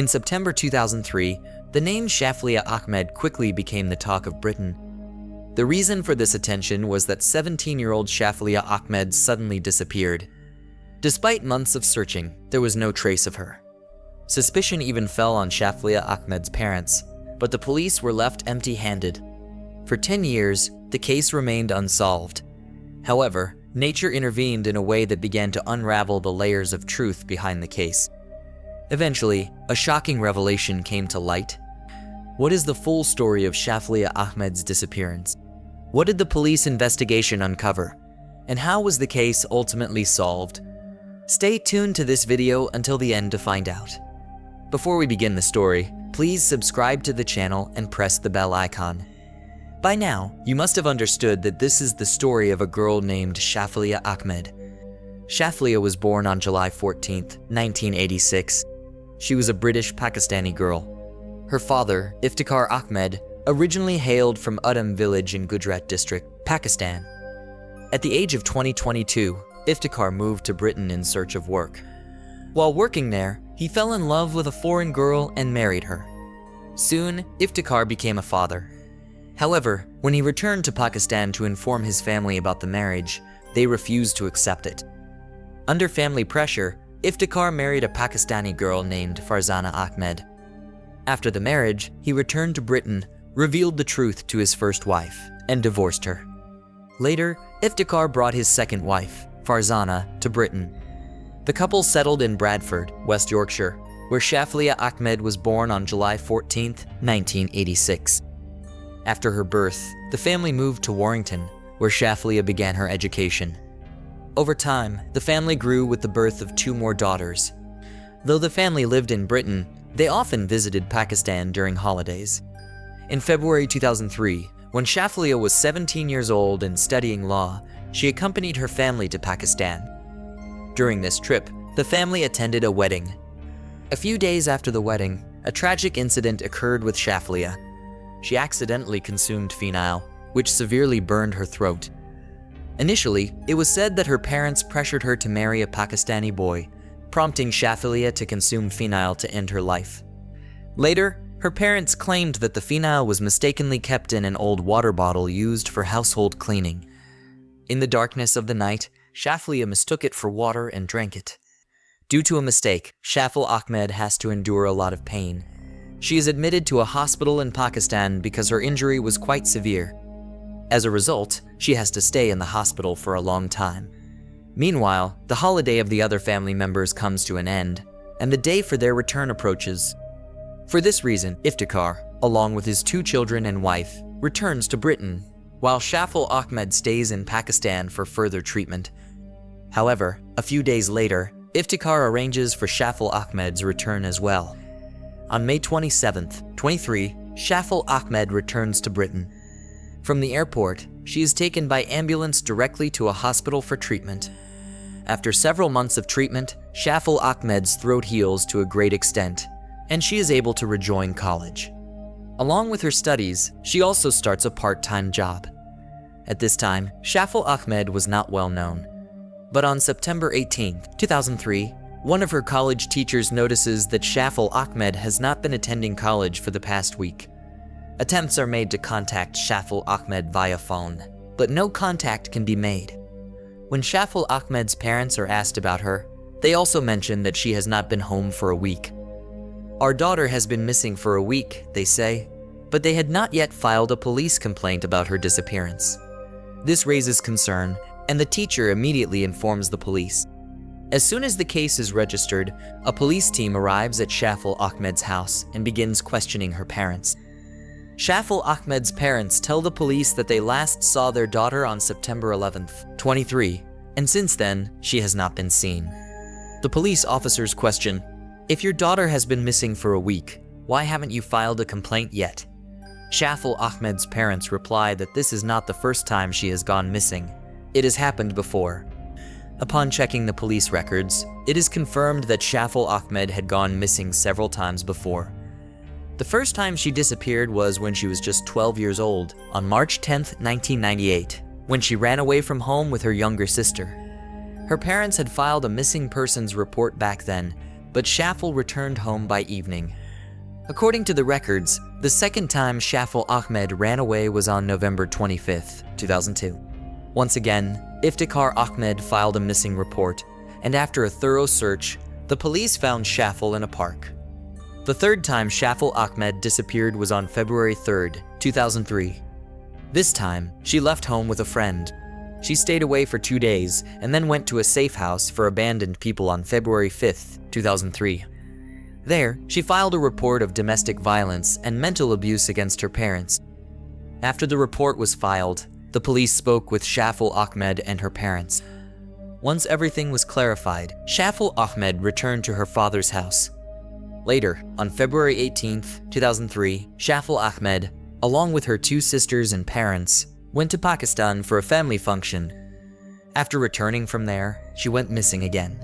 In September 2003, the name Shafilea Ahmed quickly became the talk of Britain. The reason for this attention was that 17-year-old Shafilea Ahmed suddenly disappeared. Despite months of searching, there was no trace of her. Suspicion even fell on Shafilea Ahmed's parents, but the police were left empty-handed. For 10 years, the case remained unsolved. However, nature intervened in a way that began to unravel the layers of truth behind the case. Eventually, a shocking revelation came to light. What is the full story of Shafilea Ahmed's disappearance? What did the police investigation uncover? And how was the case ultimately solved? Stay tuned to this video until the end to find out. Before we begin the story, please subscribe to the channel and press the bell icon. By now, you must have understood that this is the story of a girl named Shafilea Ahmed. Shafilea was born on July 14, 1986. She was a British Pakistani girl. Her father, Iftikhar Ahmed, originally hailed from Udham village in Gujarat district, Pakistan. At the age of 22, Iftikhar moved to Britain in search of work. While working there, he fell in love with a foreign girl and married her. Soon, Iftikhar became a father. However, when he returned to Pakistan to inform his family about the marriage, they refused to accept it. Under family pressure, Iftikhar married a Pakistani girl named Farzana Ahmed. After the marriage, he returned to Britain, revealed the truth to his first wife, and divorced her. Later, Iftikhar brought his second wife, Farzana, to Britain. The couple settled in Bradford, West Yorkshire, where Shafilea Ahmed was born on July 14, 1986. After her birth, the family moved to Warrington, where Shafilea began her education. Over time, the family grew with the birth of 2 more daughters. Though the family lived in Britain, they often visited Pakistan during holidays. In February 2003, when Shafilea was 17 years old and studying law, she accompanied her family to Pakistan. During this trip, the family attended a wedding. A few days after the wedding, a tragic incident occurred with Shafilea. She accidentally consumed phenol, which severely burned her throat. Initially, it was said that her parents pressured her to marry a Pakistani boy, prompting Shafilea to consume phenol to end her life. Later, her parents claimed that the phenol was mistakenly kept in an old water bottle used for household cleaning. In the darkness of the night, Shafilea mistook it for water and drank it. Due to a mistake, Shafilea Ahmed has to endure a lot of pain. She is admitted to a hospital in Pakistan because her injury was quite severe. As a result, she has to stay in the hospital for a long time. Meanwhile, the holiday of the other family members comes to an end, and the day for their return approaches. For this reason, Iftikhar, along with his 2 children and wife, returns to Britain, while Shafilea Ahmed stays in Pakistan for further treatment. However, a few days later, Iftikhar arranges for Shafilea Ahmed's return as well. On May 27, 23, Shafilea Ahmed returns to Britain. From the airport, she is taken by ambulance directly to a hospital for treatment. After several months of treatment, Shafilea Ahmed's throat heals to a great extent, and she is able to rejoin college. Along with her studies, she also starts a part-time job. At this time, Shafilea Ahmed was not well known. But on September 18, 2003, one of her college teachers notices that Shafilea Ahmed has not been attending college for the past week. Attempts are made to contact Shafilea Ahmed via phone, but no contact can be made. When Shafilea Ahmed's parents are asked about her, they also mention that she has not been home for a week. "Our daughter has been missing for a week," they say, but they had not yet filed a police complaint about her disappearance. This raises concern, and the teacher immediately informs the police. As soon as the case is registered, a police team arrives at Shafilea Ahmed's house and begins questioning her parents. Shafilea Ahmed's parents tell the police that they last saw their daughter on September 11, 23, and since then, she has not been seen. The police officers question, "If your daughter has been missing for a week, why haven't you filed a complaint yet?" Shafilea Ahmed's parents reply that this is not the first time she has gone missing. It has happened before. Upon checking the police records, it is confirmed that Shafilea Ahmed had gone missing several times before. The first time she disappeared was when she was just 12 years old, on March 10, 1998, when she ran away from home with her younger sister. Her parents had filed a missing persons report back then, but Shafil returned home by evening. According to the records, the second time Shafilea Ahmed ran away was on November 25, 2002. Once again, Iftikhar Ahmed filed a missing report, and after a thorough search, the police found Shafil in a park. The third time Shafilea Ahmed disappeared was on February 3, 2003. This time, she left home with a friend. She stayed away for 2 days and then went to a safe house for abandoned people on February 5, 2003. There, she filed a report of domestic violence and mental abuse against her parents. After the report was filed, the police spoke with Shafilea Ahmed and her parents. Once everything was clarified, Shafilea Ahmed returned to her father's house. Later, on February 18, 2003, Shafilea Ahmed, along with her 2 sisters and parents, went to Pakistan for a family function. After returning from there, she went missing again.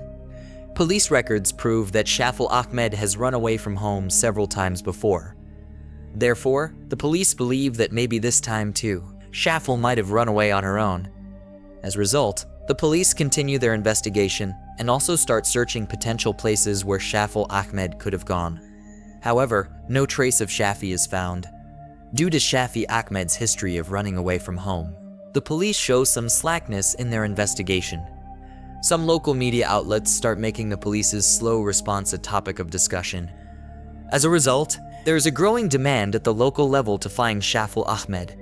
Police records prove that Shafilea Ahmed has run away from home several times before. Therefore, the police believe that maybe this time too, Shafilea might have run away on her own. As a result, the police continue their investigation and also start searching potential places where Shafilea Ahmed could have gone. However, no trace of Shafi is found. Due to Shafi Ahmed's history of running away from home, the police show some slackness in their investigation. Some local media outlets start making the police's slow response a topic of discussion. As a result, there is a growing demand at the local level to find Shafilea Ahmed.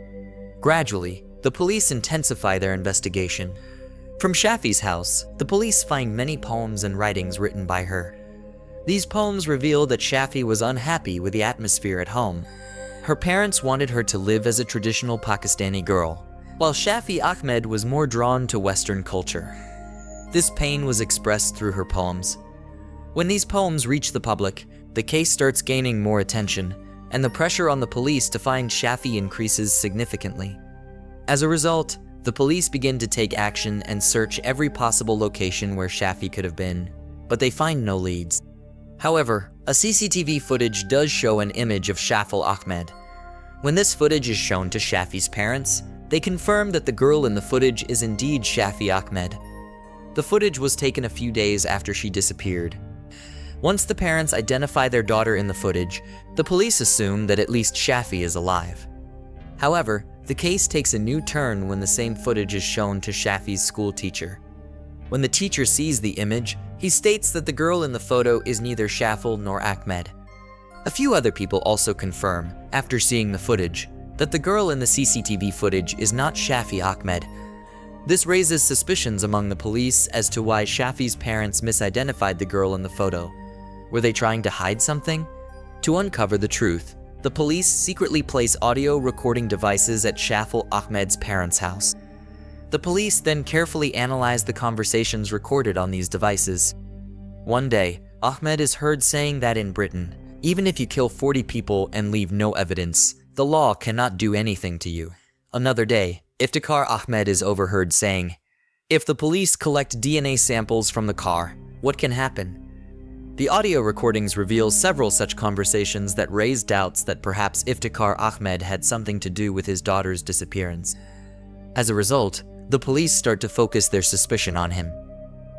Gradually, the police intensify their investigation. From Shafi's house, the police find many poems and writings written by her. These poems reveal that Shafi was unhappy with the atmosphere at home. Her parents wanted her to live as a traditional Pakistani girl, while Shafi Ahmed was more drawn to Western culture. This pain was expressed through her poems. When these poems reach the public, the case starts gaining more attention, and the pressure on the police to find Shafi increases significantly. As a result, the police begin to take action and search every possible location where Shafi could have been, but they find no leads. However, a CCTV footage does show an image of Shafilea Ahmed. When this footage is shown to Shafi's parents, they confirm that the girl in the footage is indeed Shafi Ahmed. The footage was taken a few days after she disappeared. Once the parents identify their daughter in the footage, the police assume that at least Shafi is alive. However, the case takes a new turn when the same footage is shown to Shafi's school teacher. When the teacher sees the image, he states that the girl in the photo is neither Shafil nor Ahmed. A few other people also confirm, after seeing the footage, that the girl in the CCTV footage is not Shafi Ahmed. This raises suspicions among the police as to why Shafi's parents misidentified the girl in the photo. Were they trying to hide something? To uncover the truth, the police secretly place audio recording devices at Shafilea Ahmed's parents' house. The police then carefully analyze the conversations recorded on these devices. One day, Ahmed is heard saying that in Britain, even if you kill 40 people and leave no evidence, the law cannot do anything to you. Another day, Iftikhar Ahmed is overheard saying, "If the police collect DNA samples from the car, what can happen?" The audio recordings reveal several such conversations that raise doubts that perhaps Iftikhar Ahmed had something to do with his daughter's disappearance. As a result, the police start to focus their suspicion on him.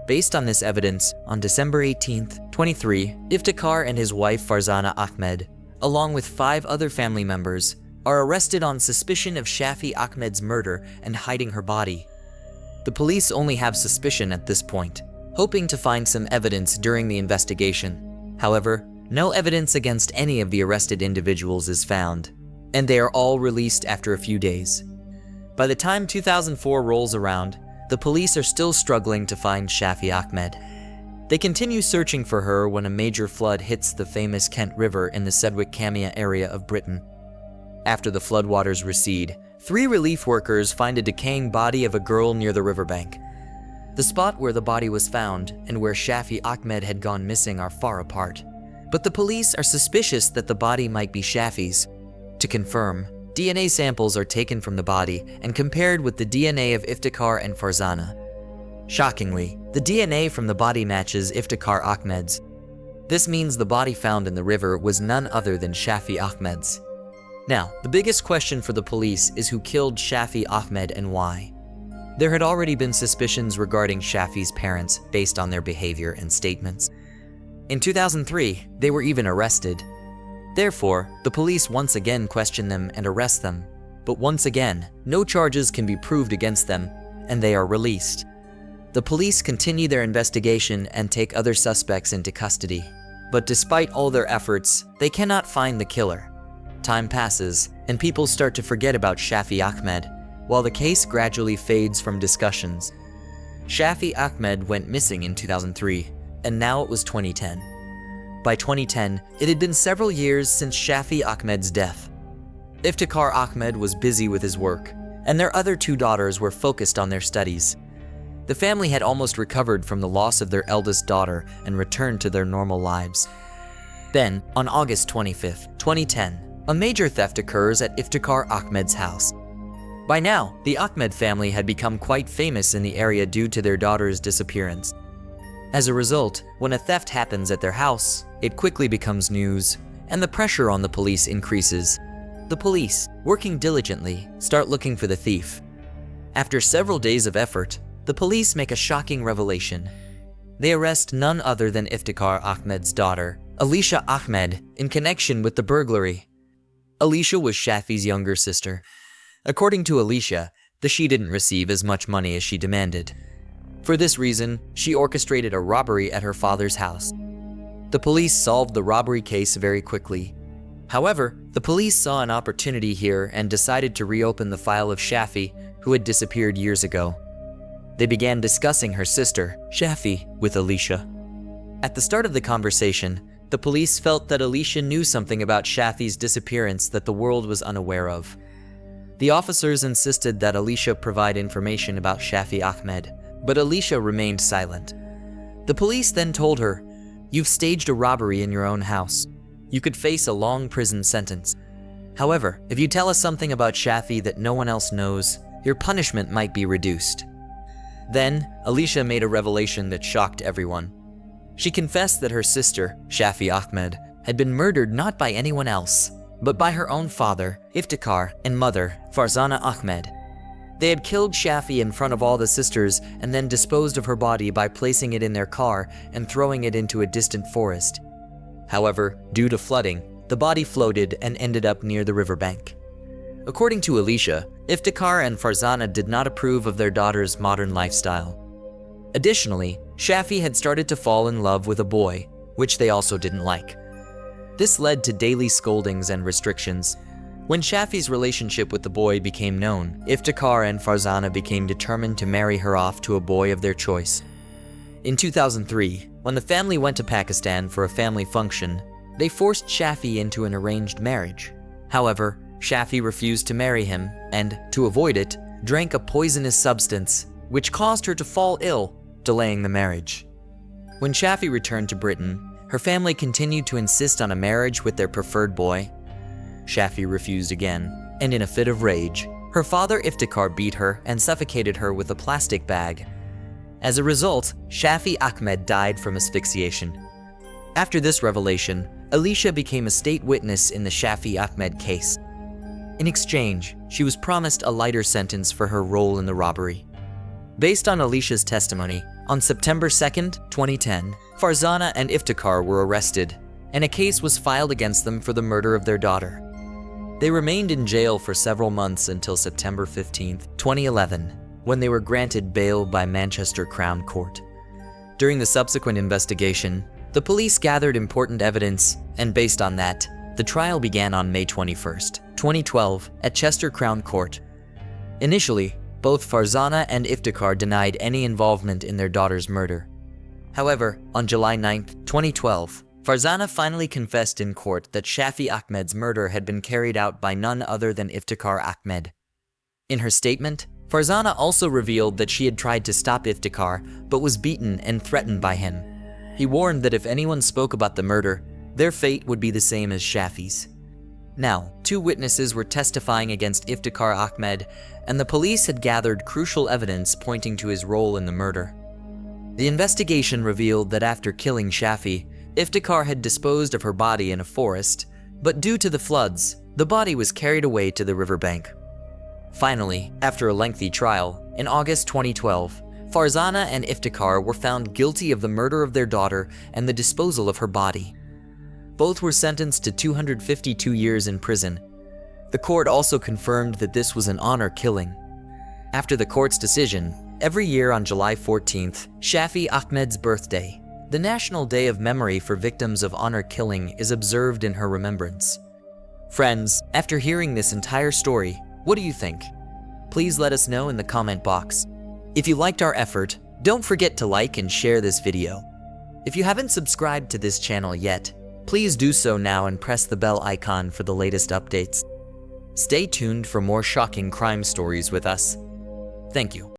Based on this evidence, on December 18, 2023, Iftikhar and his wife Farzana Ahmed, along with 5 other family members, are arrested on suspicion of Shafi Ahmed's murder and hiding her body. The police only have suspicion at this point, hoping to find some evidence during the investigation. However, no evidence against any of the arrested individuals is found, and they are all released after a few days. By the time 2004 rolls around, the police are still struggling to find Shafi Ahmed. They continue searching for her when a major flood hits the famous Kent River in the Sedgwick-Camia area of Britain. After the floodwaters recede, 3 relief workers find a decaying body of a girl near the riverbank. The spot where the body was found and where Shafi Ahmed had gone missing are far apart, but the police are suspicious that the body might be Shafi's. To confirm, DNA samples are taken from the body and compared with the DNA of Iftikhar and Farzana. Shockingly, the DNA from the body matches Iftikhar Ahmed's. This means the body found in the river was none other than Shafi Ahmed's. Now, the biggest question for the police is who killed Shafi Ahmed and why. There had already been suspicions regarding Shafi's parents based on their behavior and statements. In 2003, they were even arrested. Therefore, the police once again question them and arrest them. But once again, no charges can be proved against them, and they are released. The police continue their investigation and take other suspects into custody. But despite all their efforts, they cannot find the killer. Time passes, and people start to forget about Shafi Ahmed, while the case gradually fades from discussions. Shafi Ahmed went missing in 2003, and now it was 2010. By 2010, it had been several years since Shafi Ahmed's death. Iftikhar Ahmed was busy with his work, and their other two daughters were focused on their studies. The family had almost recovered from the loss of their eldest daughter and returned to their normal lives. Then, on August 25, 2010, a major theft occurs at Iftikhar Ahmed's house. By now, the Ahmed family had become quite famous in the area due to their daughter's disappearance. As a result, when a theft happens at their house, it quickly becomes news, and the pressure on the police increases. The police, working diligently, start looking for the thief. After several days of effort, the police make a shocking revelation. They arrest none other than Iftikhar Ahmed's daughter, Alicia Ahmed, in connection with the burglary. Alicia was Shafi's younger sister. According to Alicia, she didn't receive as much money as she demanded. For this reason, she orchestrated a robbery at her father's house. The police solved the robbery case very quickly. However, the police saw an opportunity here and decided to reopen the file of Shafi, who had disappeared years ago. They began discussing her sister, Shafi, with Alicia. At the start of the conversation, the police felt that Alicia knew something about Shafi's disappearance that the world was unaware of. The officers insisted that Alicia provide information about Shafi Ahmed, but Alicia remained silent. The police then told her, "You've staged a robbery in your own house. You could face a long prison sentence. However, if you tell us something about Shafi that no one else knows, your punishment might be reduced." Then, Alicia made a revelation that shocked everyone. She confessed that her sister, Shafi Ahmed, had been murdered not by anyone else, but by her own father, Iftikhar, and mother, Farzana Ahmed. They had killed Shafi in front of all the sisters and then disposed of her body by placing it in their car and throwing it into a distant forest. However, due to flooding, the body floated and ended up near the riverbank. According to Alicia, Iftikhar and Farzana did not approve of their daughter's modern lifestyle. Additionally, Shafi had started to fall in love with a boy, which they also didn't like. This led to daily scoldings and restrictions. When Shafi's relationship with the boy became known, Iftikhar and Farzana became determined to marry her off to a boy of their choice. In 2003, when the family went to Pakistan for a family function, they forced Shafi into an arranged marriage. However, Shafi refused to marry him and, to avoid it, drank a poisonous substance, which caused her to fall ill, delaying the marriage. When Shafi returned to Britain, her family continued to insist on a marriage with their preferred boy. Shafi refused again, and in a fit of rage, her father Iftikhar beat her and suffocated her with a plastic bag. As a result, Shafi Ahmed died from asphyxiation. After this revelation, Alicia became a state witness in the Shafi Ahmed case. In exchange, she was promised a lighter sentence for her role in the robbery. Based on Alicia's testimony, on September 2nd, 2010, Farzana and Iftikhar were arrested, and a case was filed against them for the murder of their daughter. They remained in jail for several months until September 15th, 2011, when they were granted bail by Manchester Crown Court. During the subsequent investigation, the police gathered important evidence, and based on that, the trial began on May 21st, 2012, at Chester Crown Court. Initially, both Farzana and Iftikhar denied any involvement in their daughter's murder. However, on July 9th, 2012, Farzana finally confessed in court that Shafi Ahmed's murder had been carried out by none other than Iftikhar Ahmed. In her statement, Farzana also revealed that she had tried to stop Iftikhar, but was beaten and threatened by him. He warned that if anyone spoke about the murder, their fate would be the same as Shafi's. Now, two witnesses were testifying against Iftikhar Ahmed, and the police had gathered crucial evidence pointing to his role in the murder. The investigation revealed that after killing Shafi, Iftikhar had disposed of her body in a forest, but due to the floods, the body was carried away to the riverbank. Finally, after a lengthy trial, in August 2012, Farzana and Iftikhar were found guilty of the murder of their daughter and the disposal of her body. Both were sentenced to 252 years in prison. The court also confirmed that this was an honor killing. After the court's decision, every year on July 14th, Shafi Ahmed's birthday, the National Day of Memory for Victims of Honor Killing, is observed in her remembrance. Friends, after hearing this entire story, what do you think? Please let us know in the comment box. If you liked our effort, don't forget to like and share this video. If you haven't subscribed to this channel yet, please do so now and press the bell icon for the latest updates. Stay tuned for more shocking crime stories with us. Thank you.